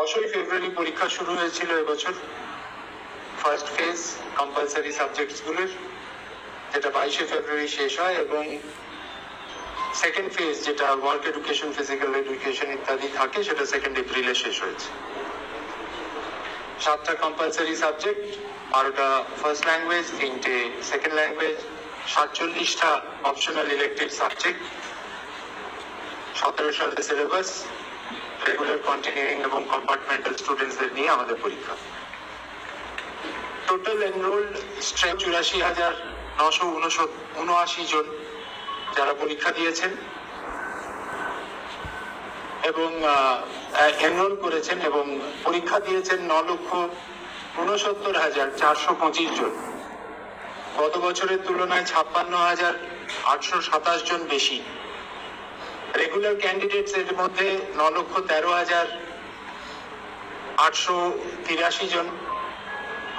10ই ফেব্রুয়ারি পরীক্ষা শুরু হয়েছিল এবছর ফার্স্ট ফেজ কম্পালসারি সাবজেক্টসগুলোর, যেটা 22শে ফেব্রুয়ারি শেষ হয়, এবং সেকেন্ড ফেজ যেটা ওয়ার্ক এডুকেশন, ফিজিক্যাল এডুকেশন ইত্যাদি থাকে, সেটা 2 এপ্রিলে শেষ হয়েছে। 7টা কম্পালসারি সাবজেক্ট, 12টা ফার্স্ট ল্যাঙ্গুয়েজ, 3টে সেকেন্ড ল্যাঙ্গুয়েজ, 47টা অপশনাল ইলেকটিভ সাবজেক্ট, 17 সালের সিলেবাস, রেগুলার কন্টিনিউইং এবং কম্পার্টমেন্টাল স্টুডেন্টসদের নিয়ে আমাদের পরীক্ষা। টোটাল এনরোল্ড স্ট্রেংথ 84,979 জন যারা পরীক্ষা দিয়েছেন এবং এনরোল করেছেন এবং পরীক্ষা দিয়েছেন 9,69,425 জন। গত বছরের তুলনায় 56,827 জন বেশি। রেগুলার ক্যান্ডিডেটস এর মধ্যে 9,13,883 জন,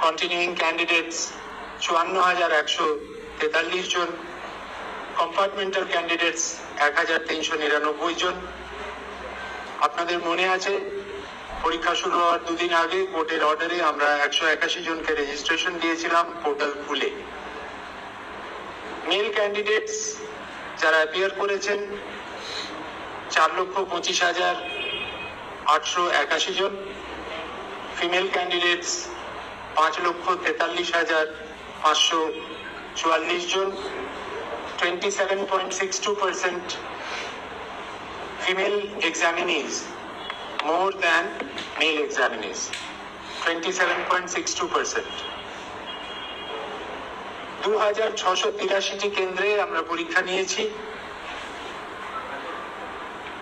কন্টিনিউইং ক্যান্ডিডেটস 54,143 জন, কম্পার্টমেন্টাল ক্যান্ডিডেটস 1,399 জন। আপনাদের মনে আছে পরীক্ষা শুরু হওয়ার দুদিন আগে কোর্টের অর্ডারে আমরা 181 জনকে রেজিস্ট্রেশন দিয়েছিলাম পোর্টাল খুলে। মেল ক্যান্ডিডেটস যারা অ্যাপিয়ার করেছেন 4,25,881 জন, ফিমেল ক্যান্ডিডেটস 5,43,544 জন, 27.62% female examinees more than male examinees, 27.62%. 2,683টি কেন্দ্রে আমরা পরীক্ষা নিয়েছি।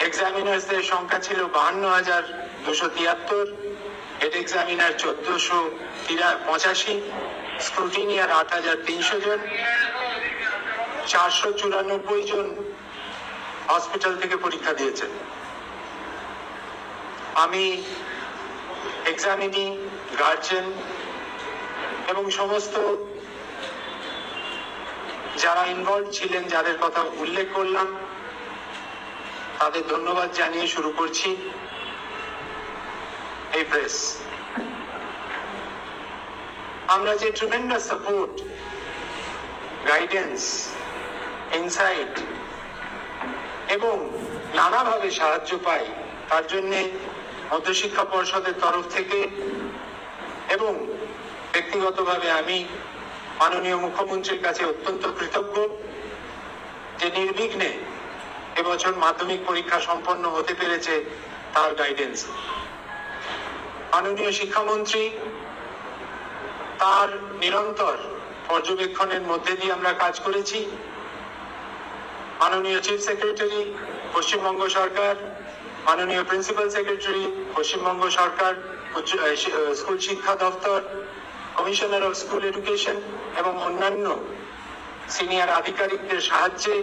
এক্সামিনার্সদের সংখ্যা ছিল 52,273, হেড এক্সামিনার 1,485, স্ক্রুটিনিয়ার 8,300 জন, 494 জন হসপিটাল থেকে পরীক্ষা দিয়েছেন। আমি এক্সামিনি, গার্জেন এবং সমস্ত যারা ইনভলভ ছিলেন, যাদের কথা উল্লেখ করলাম, তাদের ধন্যবাদ জানিয়ে শুরু করছি এই প্রেস। আমরা যে ট্রিমেন্ডাস সাপোর্ট, গাইডেন্স, ইনসাইট এবং নানাভাবে সাহায্য পাই, তার জন্য মধ্যশিক্ষা পর্ষদের তরফ থেকে এবং ব্যক্তিগতভাবে আমি মাননীয় মুখ্যমন্ত্রীর কাছে অত্যন্ত কৃতজ্ঞ যে নির্বিঘ্নে এবছর মাধ্যমিক পরীক্ষা সম্পন্ন হতে পেরেছে তার গাইডেন্স। মাননীয় শিক্ষামন্ত্রী তার নিরন্তর পর্যবেক্ষণের মধ্যে দিয়ে আমরা কাজ করেছি। মাননীয় চিফ সেক্রেটারি পশ্চিমবঙ্গ সরকার, মাননীয় প্রিন্সিপাল সেক্রেটারি পশ্চিমবঙ্গ সরকার, স্কুল শিক্ষা দপ্তর, কমিশনার অফ স্কুল এডুকেশন এবং অন্যান্য সিনিয়র আধিকারিকদের সাহায্যে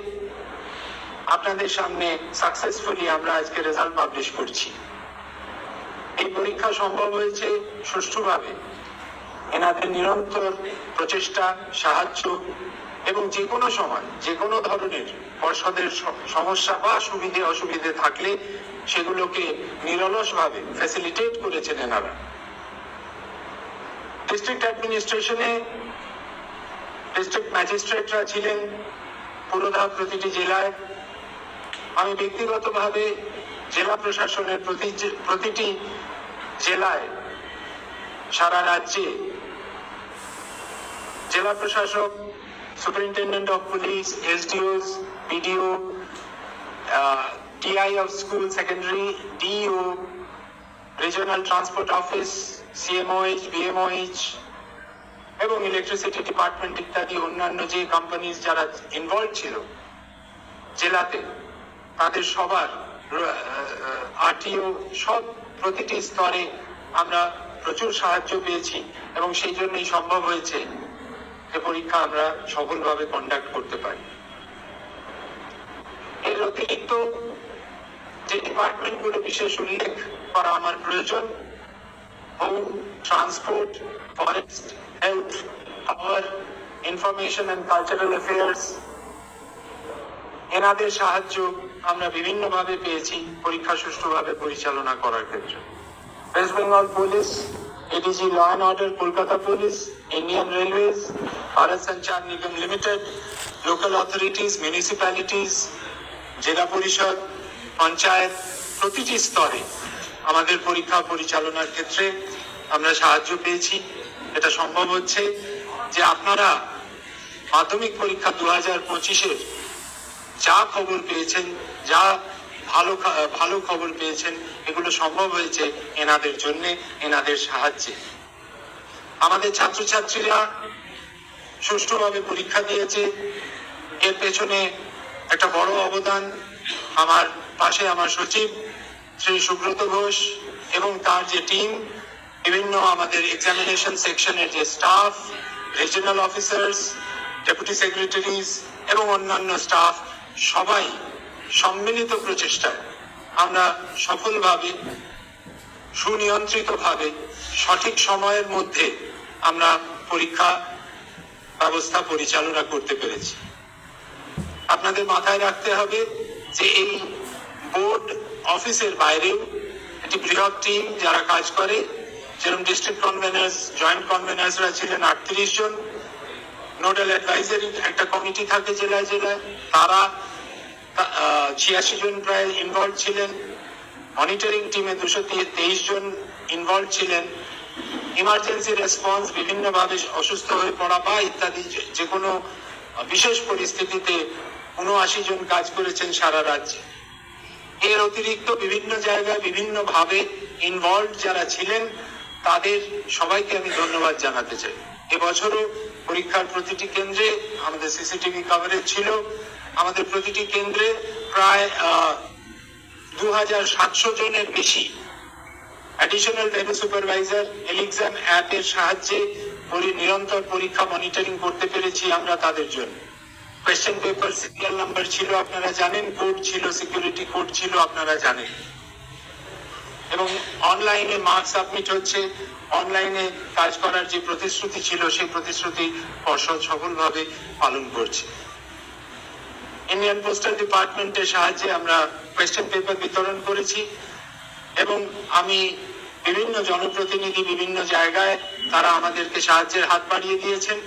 আপনাদের সামনে সাকসেসফুলি আমরা আজকে রেজাল্ট পাবলিশ করছি। এই পরীক্ষা সম্ভব হয়েছে সুষ্ঠুভাবে এনাদের নিরন্তর প্রচেষ্টা, সাহায্য এবং যে কোনো সময় যে কোনো ধরনের পর্ষদের সমস্যা বা সুবিধে অসুবিধে থাকলে সেগুলোকে নিরলসভাবে ফ্যাসিলিটেট করেছেন এনারা। ডিস্ট্রিক্ট অ্যাডমিনিস্ট্রেশনে ডিস্ট্রিক্ট ম্যাজিস্ট্রেটরা ছিলেন পুরোধা প্রতিটি জেলায়। আমি ব্যক্তিগতভাবে জেলা প্রশাসনের প্রতিটি জেলায় সারা রাজ্যে জেলা প্রশাসক, superintendent of police, SDOs, BDO, TI of school secondary, DEO, regional transport office, CMOH, BMOH এবং ইলেকট্রিসিটি ডিপার্টমেন্ট ইত্যাদি অন্যান্য যে কোম্পানিজ যারা ইনভলভ ছিল জেলাতে, তাদের সবার আরটিও সব প্রতিটি স্তরে আমরা প্রচুর সাহায্য পেয়েছি এবং সেই জন্যই সম্ভব হয়েছে যে পরীক্ষা আমরা সফলভাবে কন্ডাক্ট করতে পারি। এর অতিরিক্ত যে ডিপার্টমেন্টগুলো বিশেষ উল্লেখ করা আমার প্রয়োজন, home, transport, forest, health, power, information and cultural affairs, এনাদের সাহায্য আমরা বিভিন্নভাবে পেয়েছি পরীক্ষা সুষ্ঠুভাবে পরিচালনা করার ক্ষেত্রে। West Bengal Police, ADG Law and Order, Kolkata Police, Indian Railways, Bharat Sanchar Nigam Limited, local authorities, municipalities, জেলা পরিষদ, পঞ্চায়েত, প্রতিটি স্তরে আমাদের পরীক্ষা পরিচালনার ক্ষেত্রে আমরা সাহায্য পেয়েছি। এটা সম্ভব হচ্ছে যে আপনারা মাধ্যমিক পরীক্ষা 2025-এর যা খবর পেয়েছেন, যা ভালো খবর পেয়েছেন, এগুলো সম্ভব হয়েছে এনাদের জন্য, এনাদের সাহায্যে। আমাদের ছাত্রছাত্রীরা সুষ্ঠুভাবে পরীক্ষা দিয়েছে, এর পেছনে একটা বড় অবদান আমার পাশে আমার সচিব শ্রী সুব্রত ঘোষ এবং তার যে টিম, বিভিন্ন আমাদের এক্সামিনেশন সেকশনের যে staff, regional officers, deputy secretaries এবং অন্যান্য স্টাফ, সবাই সম্মিলিত প্রচেষ্টায় আমরা সফলভাবে, সুনিয়ন্ত্রিতভাবে, সঠিক সময়ের মধ্যে আমরা পরীক্ষা ব্যবস্থা পরিচালনা করতে পেরেছি। আপনাদের মাথায় রাখতে হবে যে এই বোর্ড অফিসের বাইরেও একটি বৃহৎ টিম যারা কাজ করে, যেরকম ডিস্ট্রিক্ট কনভেনার্স, জয়েন্ট কনভেনার্সরা ছিলেন 38 জন, নোডাল অ্যাডভাইজারি একটা কমিটি থাকে জেলায় জেলায়, তারা 86 জন প্রায় ইনভলভ ছিলেন, মনিটরিং টিমে 223 জন ইনভলভ ছিলেন, ইমার্জেন্সি রেসপন্স, বিভিন্নভাবে অসুস্থ হয়ে পড়া বা ইত্যাদি যে কোনো বিশেষ পরিস্থিতিতে 79 জন কাজ করেছেন সারা রাজ্যে। এর অতিরিক্ত বিভিন্ন জায়গায় বিভিন্নভাবে ইনভলভ যারা ছিলেন তাদের সবাইকে আমি ধন্যবাদ জানাতে চাই। এবছরও পরীক্ষার প্রতিটি কেন্দ্রে আমাদের সিসিটিভি কভারেজ ছিল। আমাদের প্রতিটি কেন্দ্রে প্রায় 2700 জনের বেশি অ্যাডিশনাল ভেন্যু সুপারভাইজার এলিক্সাম অ্যাপের সাহায্যে নিরন্তর পরীক্ষা মনিটরিং করতে পেরেছি আমরা তাদের জন্য। কোয়েশ্চেন পেপার সিরিয়াল নাম্বার ছিল আপনারা জানেন, কোড ছিল, সিকিউরিটি কোড ছিল আপনারা জানেন, এবং অনলাইনে মার্ক সাবমিট হচ্ছে। অনলাইনে কাজ করার যে প্রতিশ্রুতি ছিল সেই প্রতিশ্রুতি পর্ষদ সফলভাবে পালন করছে। ইন্ডিয়ান পোস্টাল ডিপার্টমেন্টের সাহায্যে আমরা কোয়েশ্চেন পেপার বিতরণ করেছি এবং আমি বিভিন্ন জনপ্রতিনিধি বিভিন্ন জায়গায় তারা আমাদেরকে সাহায্যের হাত বাড়িয়ে দিয়েছেন।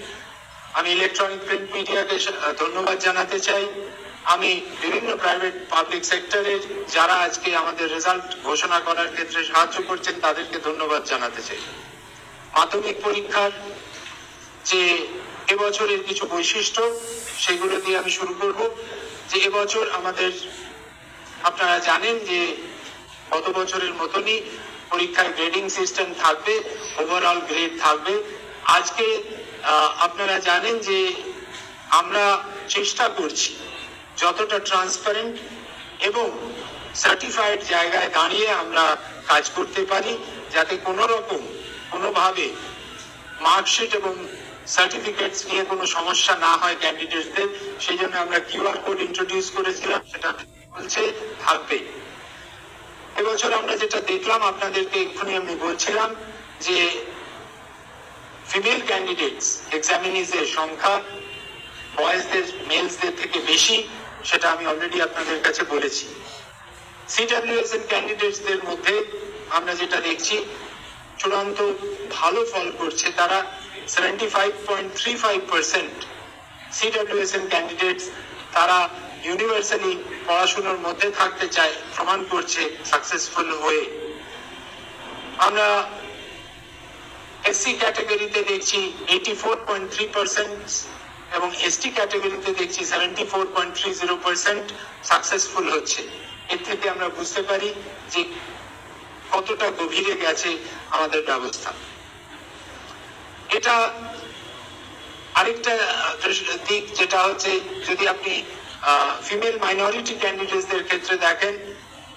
আমি ইলেকট্রনিক প্রিন্ট মিডিয়াকে ধন্যবাদ জানাতে চাই। আমি বিভিন্ন প্রাইভেট পাবলিক সেক্টরের যারা আজকে আমাদের রেজাল্ট ঘোষণা করার ক্ষেত্রে সাহায্য করছেন তাদেরকে ধন্যবাদ জানাতে চাই। মাধ্যমিক পরীক্ষার যে এবছরের কিছু বৈশিষ্ট্য সেগুলো দিয়ে আমি শুরু করব। যে এবছর আমাদের, আপনারা জানেন যে গত বছরের মতনই পরীক্ষায় গ্রেডিং সিস্টেম থাকবে, ওভারঅল গ্রেড থাকবে। আজকে আপনারা জানেন যে আমরা চেষ্টা করছি যতটা ট্রান্সপারেন্ট এবং সার্টিফাইড জায়গায় দাঁড়িয়ে আমরা কাজ করতে পারি, যাতে কোনোভাবে মার্কশিট এবং সার্টিফিকেটস নিয়ে কোনো সমস্যা না হয় ক্যান্ডিডেটদের। সেই জন্য আমরা কিউআর কোড ইন্ট্রোডিউস করেছিলাম, সেটা বলছে থাকবে। এবছর আমরা যেটা দেখলাম, আপনাদেরকে এক্ষুনি আমি বলছিলাম যে ফিমেল ক্যান্ডিডেটস এক্সামিনিজের সংখ্যা মেলসদের থেকে বেশি, সেটা আমি অলরেডি আপনাদের কাছে বলেছি। সিডব্লিউএসএন ক্যান্ডিডেটসদের মধ্যে আমরা যেটা দেখছি চূড়ান্ত ভালো ফল করছে তারা। 75.35% সিডব্লিউএসএন ক্যান্ডিডেটস তারা ইউনিভার্সালি পড়াশোনার মধ্যে থাকতে চায়, প্রমাণ করছে সাকসেসফুল হয়ে। আমরা এসসি ক্যাটাগরিতে দেখছি 84.3% এবং এসটি ক্যাটাগরিতে দেখছি 74.30% সাকসেসফুল হচ্ছে। এর থেকে আমরা বুঝতে পারি যে কতটা গভীরে গেছে আমাদের ব্যবস্থা। এটা আরেকটা দিক যেটা হচ্ছে, যদি আপনি ফিমেল মাইনরিটি ক্যান্ডিডেটসদের ক্ষেত্রে দেখেন,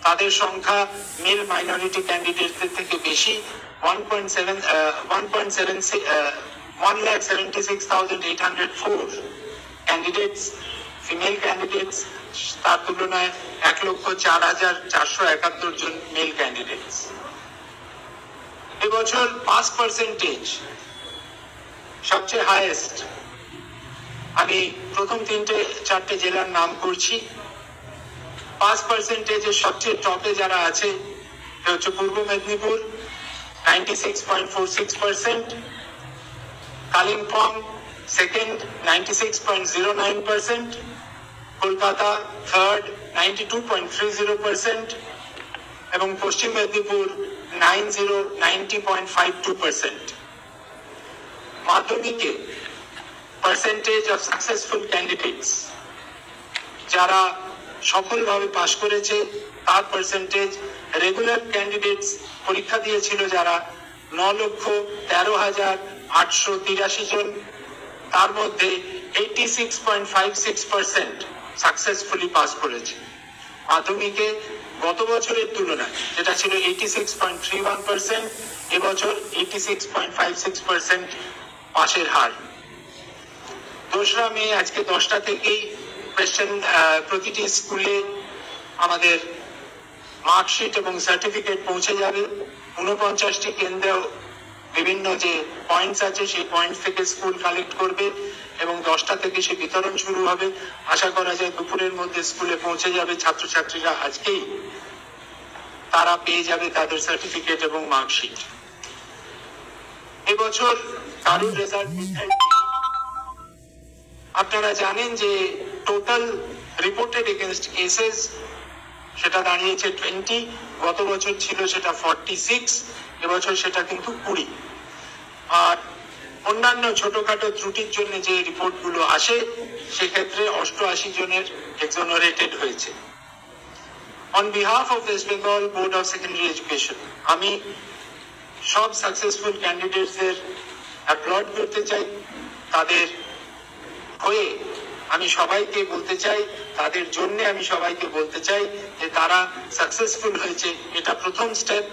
তাদের সংখ্যা মেল মাইনরিটি ক্যান্ডিডেটসদের থেকে বেশি। 1,76,804 ক্যান্ডিডেটস ফিমেল ক্যান্ডিডেটস, তার তুলনায় 1,04,471 জন মেল ক্যান্ডিডেটস। এবছর পাস পার্সেন্টেজ সবচেয়ে হাইয়েস্ট। আমি প্রথম 3-4 জেলার নাম করছি। পাস পার্সেন্টেজের সবচেয়ে টপে যারা আছে হচ্ছে পূর্ব Medinipur, 96.46%, Kalimpong second 96.09%, Kolkata third 92.30%, এবং পশ্চিম মেদিনীপুর 90.52%. মাধ্যমিকে পার্সেন্টেজ অফ সাকসেসফুল ক্যান্ডিডেটস যারা সফলভাবে পাশ করেছে তার পার্সেন্টেজ, রেগুলার ক্যান্ডিডেটস পরীক্ষা দিয়েছিল যারা 9,13,883 জন, তার মধ্যে 86.56% সাকসেসফুলি পাস করেছে। মাধ্যমিকে গত বছরের তুলনায় যেটা ছিল 86.31%, এবছর 86.56% পাশের হার। 2রা মে আজকে 10টা থেকেই কোয়েশ্চেন প্রতিটি স্কুলে আমাদের মার্কশিট এবং সার্টিফিকেট পৌঁছে যাবে। 49টি কেন্দ্রেও বিভিন্ন যে পয়েন্টস আছে সেই পয়েন্টস থেকে স্কুল কালেক্ট করবে এবং 10টা থেকে সে বিতরণ শুরু হবে। আশা করা যায় দুপুরের মধ্যে স্কুলে পৌঁছে যাবে। ছাত্রছাত্রীরা আজকেই তারা পেয়ে যাবে তাদের সার্টিফিকেট এবং মার্কশিট। এবছর কারুর রেজাল্ট আপনারা জানেন যে টোটাল রিপোর্টেড এগেইনস্ট কেসেস সেটা দাঁড়িয়েছে 20, গত বছর ছিল সেটা 46, এবছর সেটা কিন্তু 20। আর অন্যান্য ছোটখাটো ত্রুটির জন্য যে রিপোর্টগুলো আসে সেক্ষেত্রে 88 জনের এক্সোনারেটেড হয়েছে। On behalf of West Bengal board of secondary education আমি সব সাকসেসফুল ক্যান্ডিডেটসদের অ্যাপ্লড করতে চাই। তাদের হয়ে আমি সবাইকে বলতে চাই, তাদের জন্য আমি সবাইকে বলতে চাই যে তারা সাকসেসফুল হয়েছে, এটা প্রথম স্টেপ।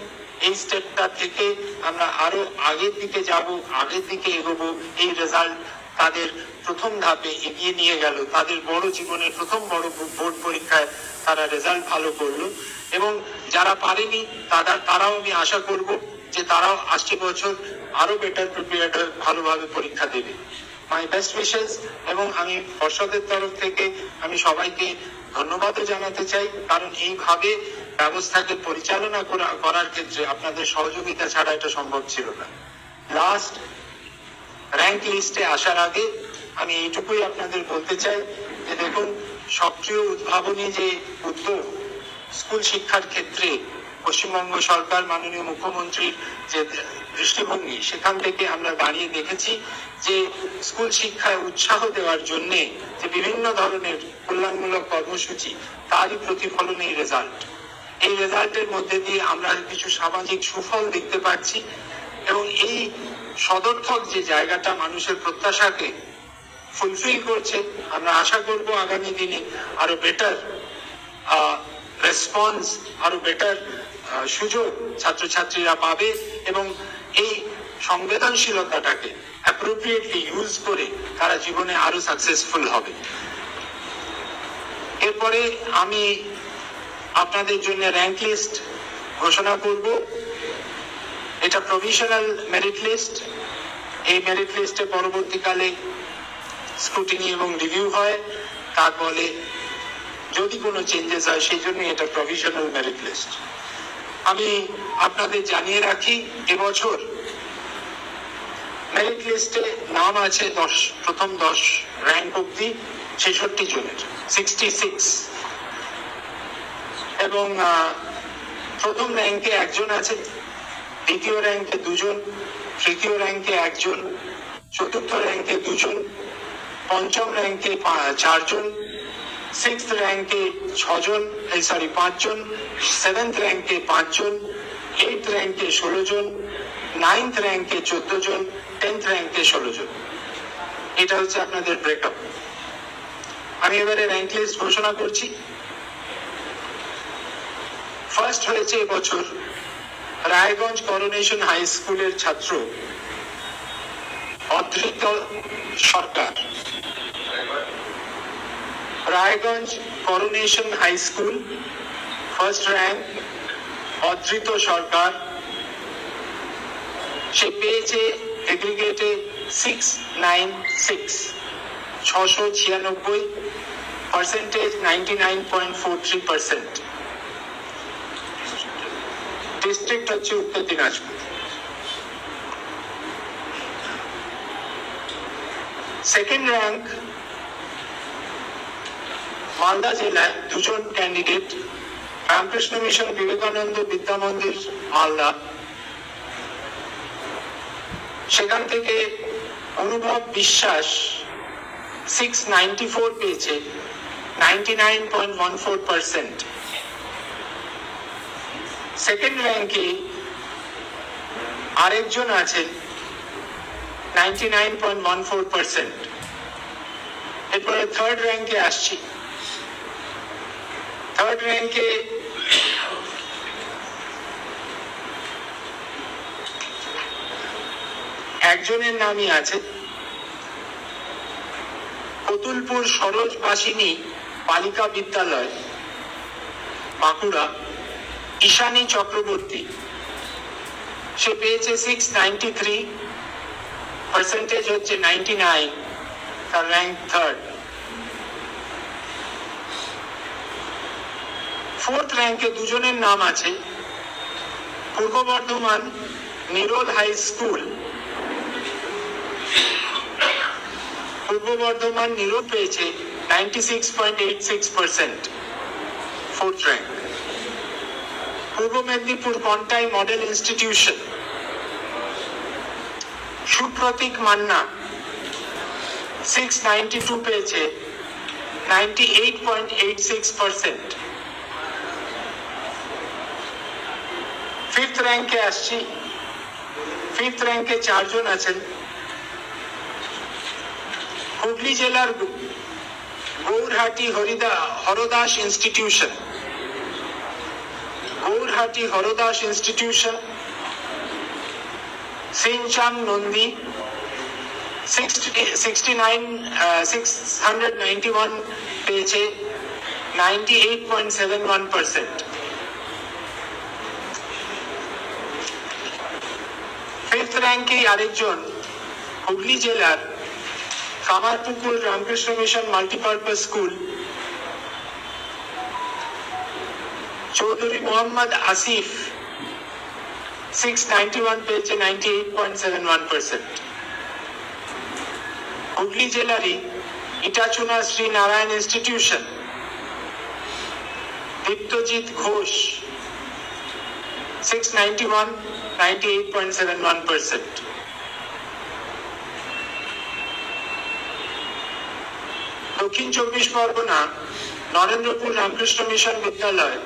এই স্টেপটা থেকে আমরা আরো আগের দিকে যাব, আগের দিকে এগোবো। এই রেজাল্ট তাদের প্রথম ধাপে এগিয়ে নিয়ে গেল, তাদের বড় জীবনের প্রথম বড় বোর্ড পরীক্ষায় তারা রেজাল্ট ভালো করলো। এবং যারা পারেনি তারাও আমি আশা করব যে তারাও আসছে বছর আরো বেটার প্রিপেয়ার্ড হয়ে ভালোভাবে পরীক্ষা দেবে। My best wishes. এবং আমি পর্ষদের তরফ থেকে আমি সবাইকে ধন্যবাদও জানাতে চাই, কারণ এইভাবে ব্যবস্থাকে পরিচালনা করার ক্ষেত্রে আপনাদের সহযোগিতা ছাড়া এটা সম্ভব ছিল না। লাস্ট র্যাঙ্ক লিস্টে আসার আগে আমি এইটুকুই আপনাদের বলতে চাই যে দেখুন, সক্রিয় উদ্ভাবনী যে উদ্যোগ স্কুল শিক্ষার ক্ষেত্রে পশ্চিমবঙ্গ সরকার মাননীয় মুখ্যমন্ত্রীর যে দৃষ্টিভঙ্গি, সেখান থেকে আমরা দাঁড়িয়ে দেখেছি যে স্কুল শিক্ষায় উৎসাহ দেওয়ার জন্য যে বিভিন্ন ধরনের কল্যাণমূলক কর্মসূচি, তারই প্রতিফলন এই রেজাল্ট। এই রেজাল্টের মধ্যে দিয়ে আমরা কিছু সামাজিক সুফল দেখতে পাচ্ছি এবং এই সদর্থক যে জায়গাটা মানুষের প্রত্যাশাকে ফুলফিল করছে। আমরা আশা করব আগামী দিনে আরো বেটার রেসপন্স, আরো বেটার সুযোগ ছাত্রছাত্রীরা পাবে এবং এই সংবেদনশীলতাটাকে অ্যাপ্রোপ্রিয়েটলি ইউজ করে তারা জীবনে আরো সাকসেসফুল হবে। এরপরে আমি আপনাদের জন্য র্যাঙ্ক লিস্ট ঘোষণা করব। এটা প্রভিশনাল মেরিট লিস্ট। এই মেরিট লিস্টে পরবর্তীকালে স্ক্রুটিনি এবং রিভিউ হয়, তারপরে যদি কোনো চেঞ্জেস হয় সেই জন্য এটা প্রভিশনাল মেরিট লিস্ট। আমি আপনাদের জানিয়ে রাখি এবছর মেরিট লিস্টে নাম আছে প্রথম 10 র্যাঙ্ক অব্দি 66 জনের, 66। এবং প্রথম র্যাঙ্কে একজন আছে, দ্বিতীয় র্যাঙ্কে 2 জন, তৃতীয় র্যাঙ্কে 1 জন, চতুর্থ র্যাঙ্কে 2 জন, পঞ্চম র্যাঙ্কে 4 জন, 6th র্যাঙ্কে 5 জন, 7th র্যাঙ্কে 5 জন, 8th র্যাঙ্কে 16 জন, 9th র্যাঙ্কে 14 জন, 10th র্যাঙ্কে 16 জন। এটা হচ্ছে আপনাদের ব্রেকআপ। আমি এবারে র্যাঙ্ক লিস্ট ঘোষণা করছি। ফার্স্ট হয়েছে এবছর রায়গঞ্জ করোনেশন হাই স্কুলের ছাত্র Adhrit Sarkar. Raiganj Coronation High School, first rank Adhrit Sarkar. সে পেয়েছে এগ্রিগেটে 696, 696, পার্সেন্টেজ 99.43%। ডিস্ট্রিক্ট হচ্ছে উত্তর দিনাজপুর। সেকেন্ড র্যাঙ্ক মালদা জেলায় দুজন ক্যান্ডিডেট, রামকৃষ্ণ মিশন বিবেকানন্দ বিদ্যা মন্দির মালদা, সেখান থেকে অনুভব বিশ্বাস 694 পেয়েছে, 99.14%। সেকেন্ড র্যাঙ্কে আরেকজন আছেন 99.14%। এরপরে থার্ড র্যাঙ্কে আসছি। থার্ড র্যাঙ্কে একজনের নামই আছে কতুলপুর সরোজবাসিনী বালিকা বিদ্যালয় বাঁকুড়া, ঈশানী চক্রবর্তী। সে পেয়েছে 693, পার্সেন্টেজ হচ্ছে 99, তার র্যাঙ্ক থার্ড। ফোর্থ র্যাঙ্কে দুজনের নাম আছে পূর্ব বর্ধমান নিরোধ হাই স্কুল, পূর্ব বর্ধমান নিরোধ পেয়েছে 96.86%, ফোর্থ র্যাঙ্ক। পূর্ব মেদিনীপুর কন্টাই মডেল ইনস্টিটিউশন সুপ্রতীক মান্না 692 পেয়েছে, 98.86%। ফিফথ র্যাঙ্কে আসছি। ফিফথ র্যাঙ্কে চারজন আছেন হুগলি জেলার গৌরহাটি হরদাস ইনস্টিটিউশন, গৌরহাটি হরদাস ইনস্টিটিউশন সিনচাম নন্দী 691 পেয়েছে, 98.71%। ফিফথ র্যাঙ্কে আরেকজন হুগলি জেলার Kamarpukur Ramakrishna Mission Multipurpose school Chowdhury Mohammad Asif 691 পেয়েছে, 98.71%। হুগলি জেলারই ইটাচুনা শ্রী নারায়ণ ইনস্টিটিউশন দীপ্তজিৎ ঘোষ 691, 98.71%। দক্ষিণ চব্বিশ পরগনা নরেন্দ্রপুর রামকৃষ্ণ মিশন বিদ্যালয়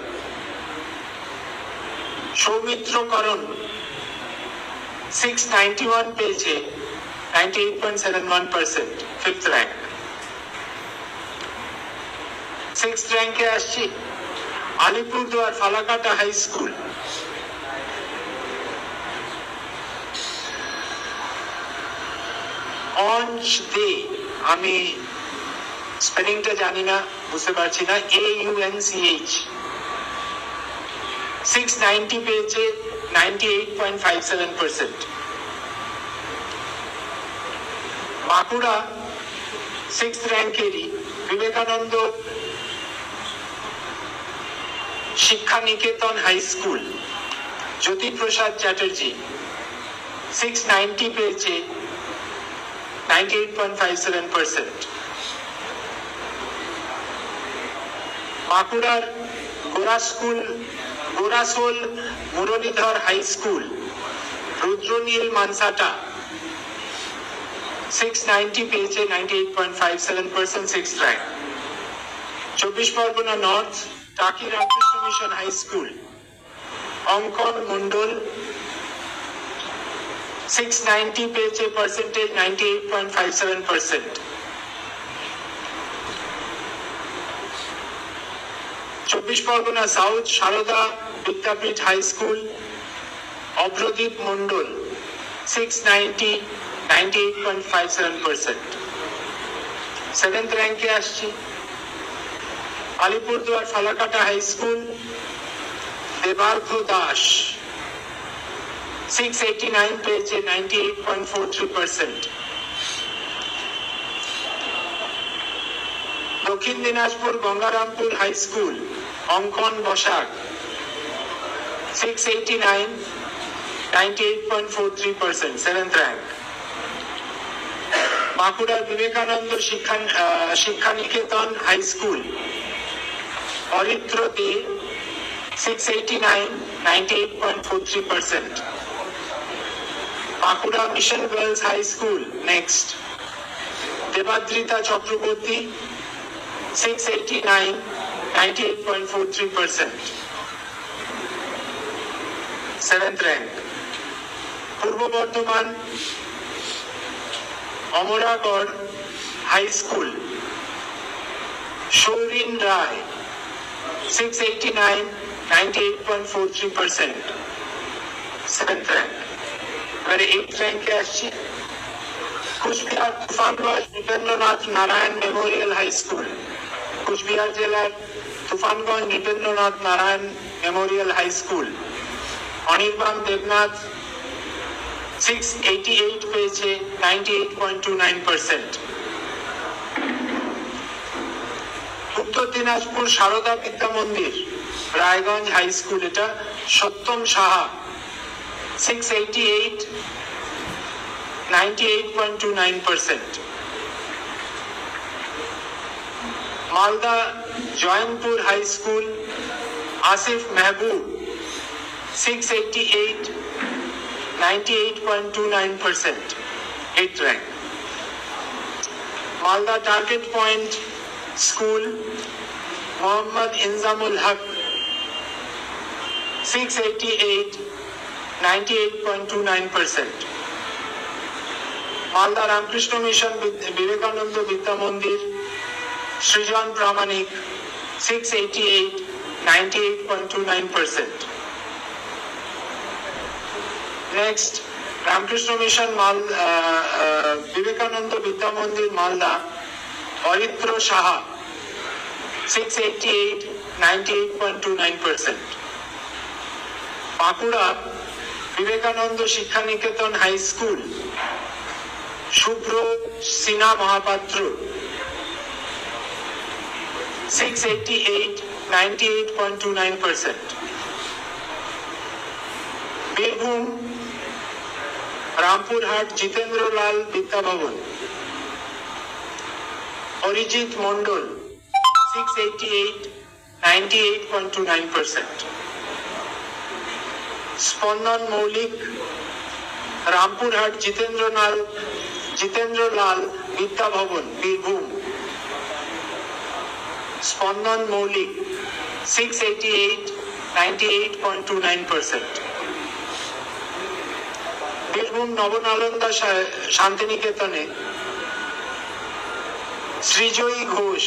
সৌমিত্র করণ 691 পেয়েছে, 98.71%, ফিফথ র্যাঙ্ক। সিক্সথ র্যাঙ্কে আসছি আলিপুরদুয়ার ফালাকাটা হাই স্কুল অঞ্চ দে, আমি স্পেলিংটা জানি না, বুঝতে পারছি না, AUNCH 690 পেয়েছে, 98.57%। বাঁকুড়া সিক্সথ র্যাঙ্কেরই বিবেকানন্দ শিক্ষা নিকেতন হাই স্কুল জ্যোতিপ্রসাদ চ্যাটার্জি 690 পেয়েছে, 98.57%। বাঁকুড়ার গোরাসোল মুরলীধর হাই স্কুল রুদ্রনীল মানসাটা 690 পেয়েছে, 98.57%, সিক্সথ র্যাঙ্ক। চব্বিশ পরগনা নর্থ টাকি রামকৃষ্ণ মিশন হাই স্কুল অঙ্কন মন্ডল 690 পেয়েছে, পার্সেন্টেজ 98.57%। চব্বিশ Parganas South Sarada Vidyapith High School Abhradeep Mondal 690, 98.57%। Seventh র্যাঙ্কে আসছি আলিপুরদুয়ার ফালাকাটা হাই স্কুল দেবার্ঘ দাস 689 পেয়েছে, 98.43%। দক্ষিণ দিনাজপুর গঙ্গারামপুর হাই স্কুল অঙ্কন বসাক 689, 98.43%, সেভেন্থ র্যাঙ্ক। বাঁকুড়ার বিবেকানন্দ শিক্ষানিকেতন হাই স্কুল অরিত্রতে 689, 98.43%. Bankura Mission Girls High School next Debadrita Chakraborty 689, 98.43%. 7th rank. Purba Bardhaman Amragarh High School Shourin Roy 689, 98.43%. 7th rank. এবারে 8th rank-এ আসছি Coochbehar Tufanganj Nripendranath Narayan Memorial high School Coochbehar জেলার Tufanganj Nripendranath Narayan Memorial high School Anirban Debnath 688 পেয়েছে 98.29%. উত্তর দিনাজপুর সারদা বিদ্যা মন্দির রায়গঞ্জ হাই স্কুল এটা Satyam Saha 688, 98.29%. Malda Joynpur High School Asif Mehboob 688, 98.29%. 8th rank. Malda Target Point School Mohammad Injamul Haque 688, 98.29%. Malda Ramakrishna Mission Vivekananda Vidya Mandir Srijan Pramanik 688, 98.29%. Next Ramakrishna Mission Vivekananda Vidya Mandir Malda Aritra Saha 688, 98.29%. Bankura Vivekananda Shikshaniketan High School Shubhra Sinha Mahapatra 688, 98.29%. Birbhum Rampurhat Jitendralal Vidyabhavan Arijit Mondal 688, 98.29%. স্পন্দন মৌলিক রামপুরহাট জিতেন্দ্রলাল বিদ্যাভবন বীরভূম স্পন্দন মৌলিক 688, 98.29%. বীরভূম নবনালন্দা শান্তিনিকেতনে শ্রীজয়ী ঘোষ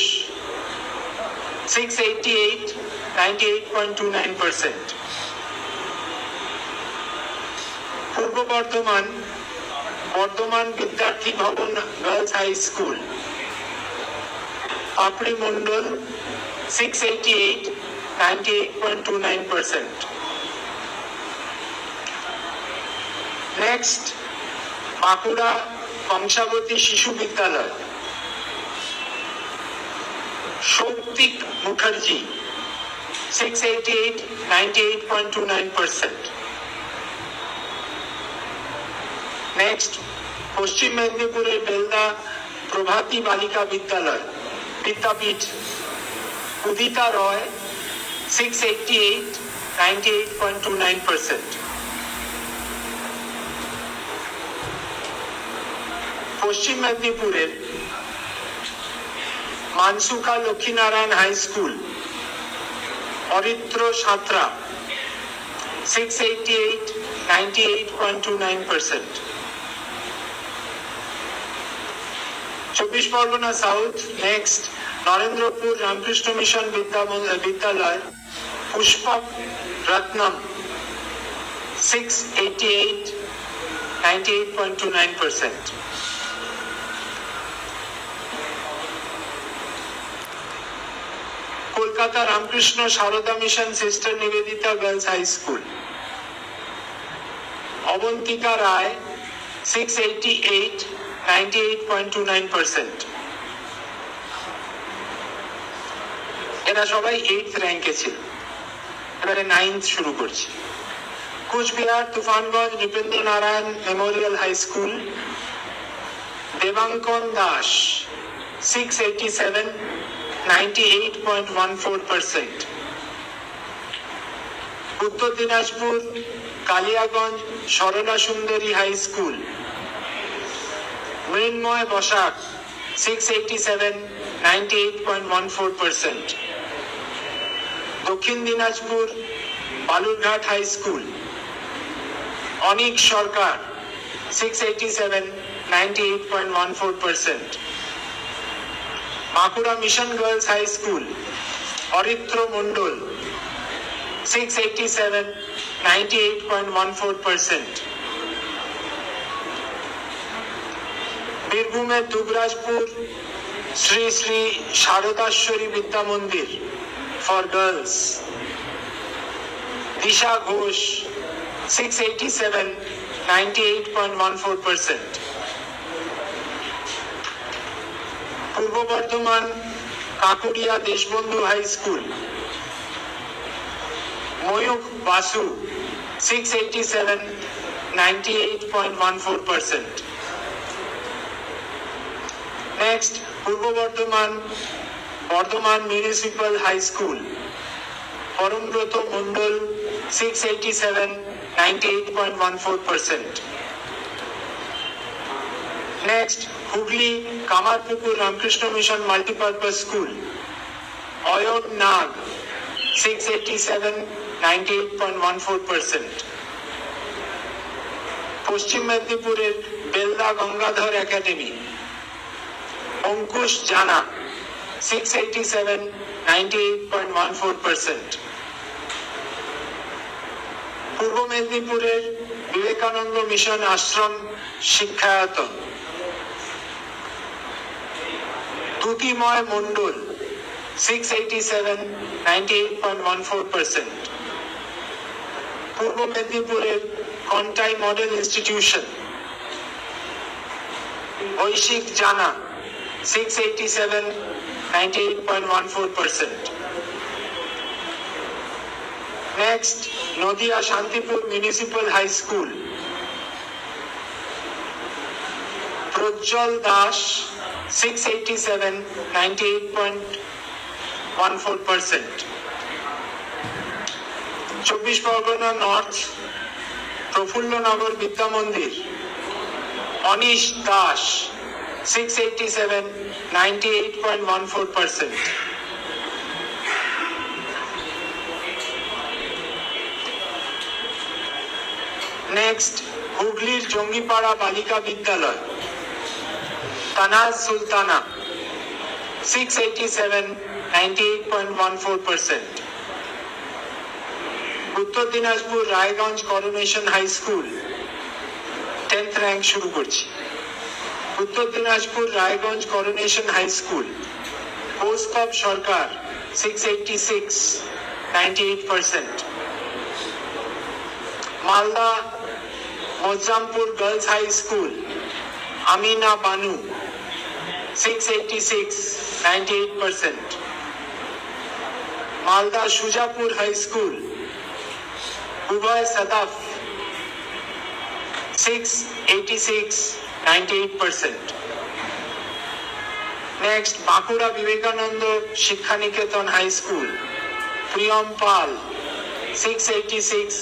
688, 98.29%. পূর্ব বর্ধমান বর্ধমান বিদ্যার্থী ভবন গার্লস হাই স্কুল আপনি মন্ডল 688, 98.29%. নেক্সট বাঁকুড়া কংসাবতী শিশু বিদ্যালয় সৌক্তিক মুখার্জি 688, 98.29%. নেক্সট পশ্চিম মেদিনীপুরের বেলদা প্রভাতী বালিকা বিদ্যাপীঠ উদিতা রয় 688, 98.29%. পশ্চিম মেদিনীপুরের Mansuka Lakshminarayan High School Aritra Santra 688, 98.29%. 24 Parganas South next Narendrapur Ramakrishna Mission Vidyalaya Pushpak Ratnam 688, 98.29%. Kolkata Ramakrishna Sarada Mission Sister Nivedita Girls High School Abantika Roy 688, 98.29%. এরা সবাই 8th র্যাঙ্কে ছিল। এবারে 9th শুরু করছি। Cooch Behar Tufanganj Nripendra Narayan Memorial high school Debankan Das 687, 98.14%. Uttar Dinajpur Kaliaganj Sarala সুন্দরী হাই স্কুল মৃন্ময় Basak 687, 98.14%. Dakshin Dinajpur Balurghat High School Anik Sarkar 687, 98.14%. Bankura Mission Girls High School Aritra Mondal 687, 98.14%. বীরভূমের দুবরাজপুর শ্রী শ্রী শারদাশ্বরী বিদ্যা মন্দির for girls Disha Ghosh 687, 98.14%. Purba Bardhaman Kakuria Deshbandhu High School Mayukh Basu 687, 98.14%. Next Purba Bardhaman Bardhaman Municipal High School Parambrata Mondal 687, 98.14%. Next Hooghly Kamarpukur Ramakrishna Mission Multipurpose School Ayan Nag 687, 98.14%. পশ্চিম মেদিনীপুরের বেলদা গঙ্গাধর একাডেমি অঙ্কুশ জানা 687, 98.14%. পূর্ব মেদিনীপুরের বিবেকানন্দ মিশন আশ্রম শিক্ষায়তন দ্যুতিময় মণ্ডল 687, 98.14%. পূর্ব মেদিনীপুরের Contai model institution ঐশিক Jana 687, 98.14%. Next Nadia Shantipur Municipal High School Prajjwal Das 687, 98.14%. চব্বিশ Pargana north Prafullanagar বিদ্যা মন্দির অনিশ দাস 687, 98.14%. নেক্সট হুগলির জঙ্গিপাড়া বালিকা বিদ্যালয় Tanaz Sultana 687, 98.14%. Uttar Dinajpur Raiganj Coronation High School 10th rank শুরু করছি। Uttar Dinajpur Raiganj Coronation High School Koustav Sarkar 686, 98%. Malda Mozampur Girls High School Amina Banu 686, 98%. Malda Sujapur High School উভয় Sadaf 686, 98%. Next Bankura Vivekananda Shikshaniketan High School Priyam Pal 686,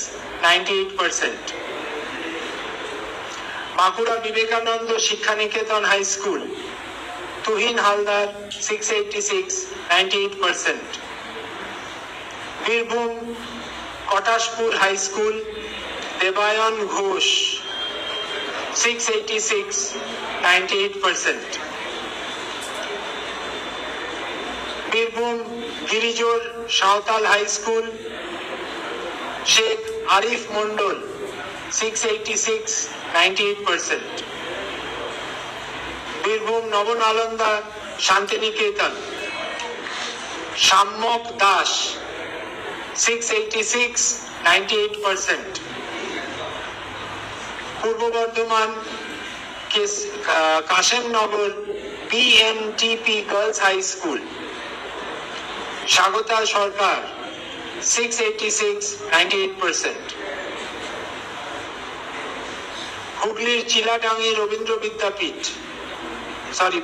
98%. Bankura Vivekananda Shikshaniketan High School Tuhin Haldar 686, 98%. Birbhum Katashpur High School Debayan Ghosh 686, 98%. Birbhum Girijor Santhal high School Sheikh Arif Mondal 686, 98%. Birbhum Nabanalanda Santiniketan Samyak Das 686, 98%. Purba Bardhaman Kashemnagar BNTP Girls High School Swagata Sarkar 686, 98%. হুগলির চিলাডাঙ্গি রবীন্দ্র বিদ্যাপীঠ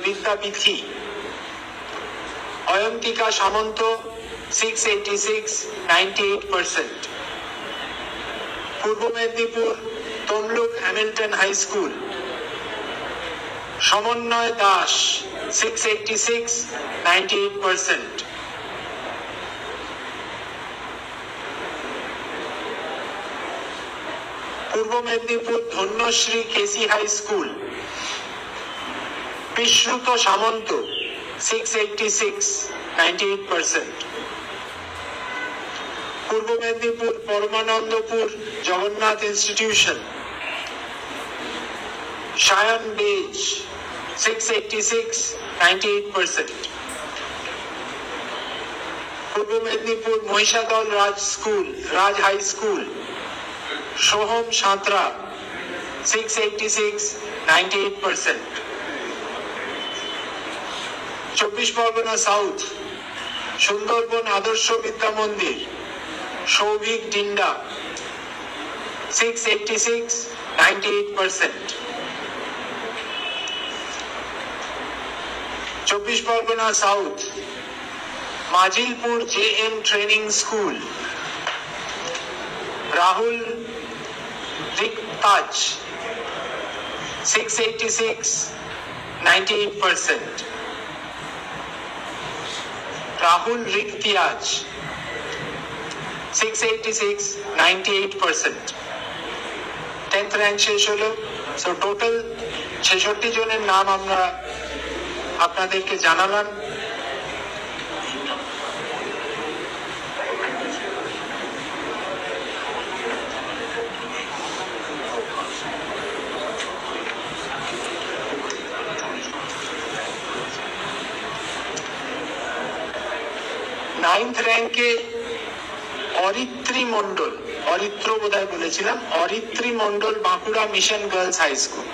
বিদ্যাপীঠি। অয়ন্তিকা সামন্ত 686, 98%। Purba Medinipur Tamluk Hamilton High School. Samanwoy Das 686, 98%। Purba Medinipur Dhanyashree KC High School. Bishruta Samanta 686, 98%। Purba Medinipur Paramanandapur Jagannath Institution. Sayan Bej 686, 98%। Purba Medinipur Mahishadal Raj High School. Soham Santra 686, 98%। 24 Parganas South Sundarban Adarsha Vidya Mandir. Souvik Dinda 686, 98%। 24 Parganas South Majilpur JM Training School. Rahul Riktaj 686, 98%। Rahul Riktiaz 686, 98%। 10th rank শেষ হলো। So total 66 জনের নাম আমরা আপনাদেরকে জানালাম। Ninth র্যাঙ্কে অরিত্রী মণ্ডল, অরিত্র বোধহয় বলেছিলাম, Aritri Mondal Bankura Mission Girls High school.